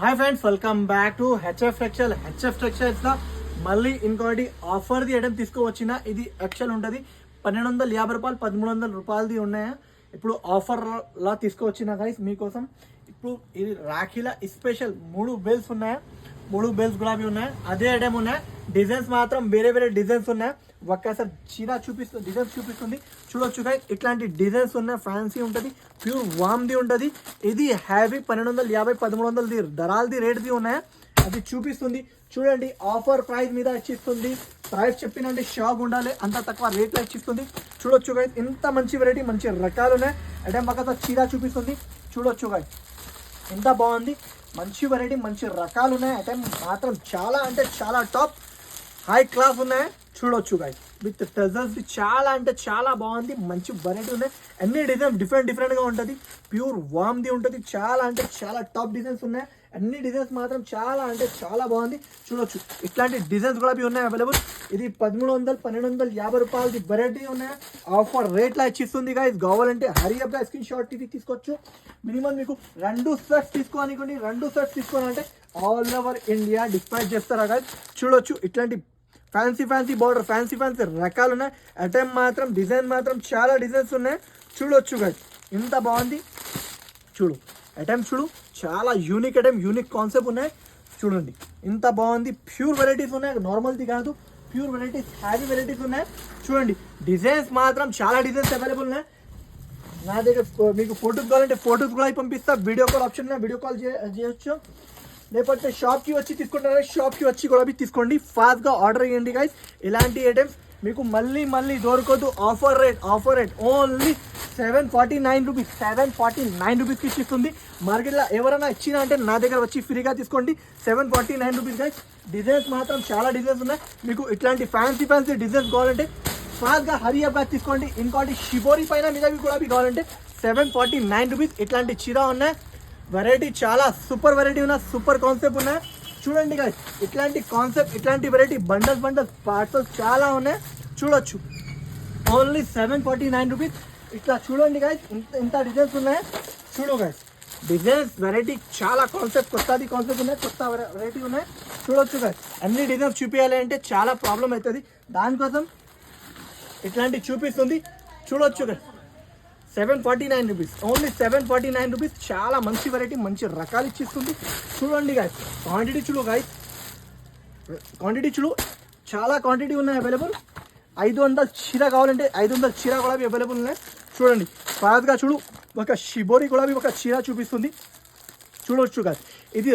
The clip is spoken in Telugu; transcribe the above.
Hi friends, welcome back to HF textile. HF textiles లో మళ్ళీ ఇంకోటి ఆఫర్ ది ఐటమ్ తీసుకువచ్చిన. ఇది ఎక్సెల్ ఉంటుంది. 1250 రూపాయలు, 1300 రూపాయలది ఉన్నాయా. ఇప్పుడు ఆఫర్ లా తీసుకువచ్చిన గైస్ మీకోసం. ఇప్పుడు ఇది రాఖీల స్పెషల్ 3 బెల్స్ ఉన్నాయా, 3 బెల్స్ గులాబీ ఉన్నాయి. అదే ఐటమ్ ఉన్నాయి. డిజైన్స్ మాత్రం వేరే వేరే డిజైన్స్ ఉన్నాయి. ఒక్కసారి చీర చూపిస్తుంది, డిజైన్స్ చూపిస్తుంది చూడొచ్చు గైస్. ఇట్లాంటి డిజైన్స్ ఉన్నాయి. ఫ్యాన్సీ ఉంటుంది, ప్యూర్ వామ్ది ఉంటుంది. ఇది హ్యావీ 1250, 1300ది ధరాలది రేట్ది ఉన్నాయా అది చూపిస్తుంది. చూడండి, ఆఫర్ ప్రైస్ మీద ఇచ్చిస్తుంది. ప్రైస్ చెప్పినండి షాక్ ఉండాలి, అంత తక్కువ రేట్లో ఇచ్చిస్తుంది. చూడొచ్చు గైస్, ఇంత మంచి వెరైటీ, మంచి రకాలు ఉన్నాయి. ఐటమ్ పక్కన చీర చూపిస్తుంది చూడొచ్చు గైస్. ఎంత బాగుంది, మంచి వెరైటీ, మంచి రకాలు ఉన్నాయి. ఐటమ్ మాత్రం చాలా అంటే చాలా టాప్ హై క్లాస్ ఉన్నాయి. చూడొచ్చు గైస్, విత్ టజల్స్ చాలా అంటే చాలా బాగుంది. మంచి వెరైటీ ఉన్నాయి. అన్ని డిజైన్ డిఫరెంట్గా ఉంటుంది. ప్యూర్ వామ్ది ఉంటుంది. చాలా అంటే చాలా టాప్ డిజైన్స్ ఉన్నాయి. అన్ని డిజైన్స్ మాత్రం చాలా అంటే చాలా బాగుంది. చూడొచ్చు, ఇట్లాంటి డిజైన్స్ కూడా ఉన్నాయి అవైలబుల్. ఇది 1300, 1250 రూపాయలది వెరైటీ ఉన్నాయి. ఆఫర్ రేట్లా ఇచ్చిస్తుంది గైస్. కావాలంటే హరియప్గా స్క్రీన్ షాట్ తీసుకోవచ్చు. మినిమం మీకు 2 సెట్స్ తీసుకోనివ్వండి. 2 సెట్స్ తీసుకోవాలంటే ఆల్ ఓవర్ ఇండియా డిస్పాచ్ చేస్తారా గైస్. చూడొచ్చు, ఇట్లాంటి ఫ్యాన్సీ బార్డర్, ఫ్యాన్సీ రకాలు ఉన్నాయి. ఐటమ్ మాత్రం డిజైన్ మాత్రం చాలా డిజైన్స్ ఉన్నాయి. చూడొచ్చు గైస్, ఇంత బాగుంది. చూడు ఐటమ్, చూడు చాలా యూనిక్ ఐటమ్, యూనిక్ కాన్సెప్ట్ ఉన్నాయి. చూడండి ఇంత బాగుంది. ప్యూర్ వెరైటీస్ ఉన్నాయి, నార్మల్ది కాదు. ప్యూర్ వెరైటీస్, హ్యావీ వెరైటీస్ ఉన్నాయి. చూడండి, డిజైన్స్ మాత్రం చాలా డిజైన్స్ అవైలబుల్ ఉన్నాయి. నా దగ్గర మీకు ఫోటోస్ కావాలంటే ఫోటోస్ కూడా పంపిస్తా. వీడియో కాల్ ఆప్షన్ ఉన్నాయి, వీడియో కాల్ చేయొచ్చు. లేకపోతే షాప్కి వచ్చి తీసుకుంటారా, షాప్కి వచ్చి కూడా తీసుకోండి. ఫాస్ట్గా ఆర్డర్ చేయండి గైస్. ఇలాంటి ఐటమ్స్ మీకు మళ్ళీ దొరకదు. Offer rate only 749 rupees. 749 రూపీస్కి ఇచ్చిస్తుంది. మార్కెట్లో ఎవరైనా ఇచ్చినా అంటే నా దగ్గర వచ్చి ఫ్రీగా తీసుకోండి. 749 రూపీస్ గైస్. డిజైన్స్ మాత్రం చాలా డిజైన్స్ ఉన్నాయి. మీకు ఇట్లాంటి ఫ్యాన్సీ డిజైన్స్ కావాలంటే ఫాస్ట్గా హరియప్గా తీసుకోండి. ఇంకోటి షిబోరి పైన మీద కూడా కావాలంటే 749 రూపీస్. ఇట్లాంటి చీర ఉన్నాయి. వెరైటీ చాలా సూపర్ వెరైటీ ఉన్నాయి. సూపర్ కాన్సెప్ట్ ఉన్నాయి. చూడండి గైస్, ఇట్లాంటి కాన్సెప్ట్, ఇట్లాంటి వెరైటీ బండల్స్ పార్సల్స్ చాలా ఉన్నాయి. చూడొచ్చు, ఓన్లీ 749 రూపీస్. ఇట్లా చూడండి గైస్, ఇంత డిజైన్స్ ఉన్నాయి. చూడు గైస్, డిజైన్స్ వెరైటీ చాలా కాన్సెప్ట్, కాన్సెప్ట్ ఉన్నాయి. కొత్త వెరైటీ ఉన్నాయి. చూడొచ్చు గైస్, అన్ని డిజైన్స్ చూపించాలి అంటే చాలా ప్రాబ్లం అవుతుంది. దానికోసం ఇట్లాంటివి చూపిస్తుంది. చూడొచ్చు గైస్, 749 రూపీస్, ఓన్లీ 749 రూపీస్. చాలా మంచి వెరైటీ, మంచి రకాలు ఇచ్చిస్తుంది. చూడండి గాయస్, క్వాంటిటీ చూడు గాయస్, క్వాంటిటీ చూడు, చాలా క్వాంటిటీ ఉన్నాయి అవైలబుల్. 500 చీర కావాలంటే 500 చీర కూడా అవైలబుల్ ఉన్నాయి. చూడండి, ఫాస్ట్గా చూడు, ఒక షిబోరి కూడా ఒక చీర చూపిస్తుంది. చూడవచ్చు గాయస్, ఇది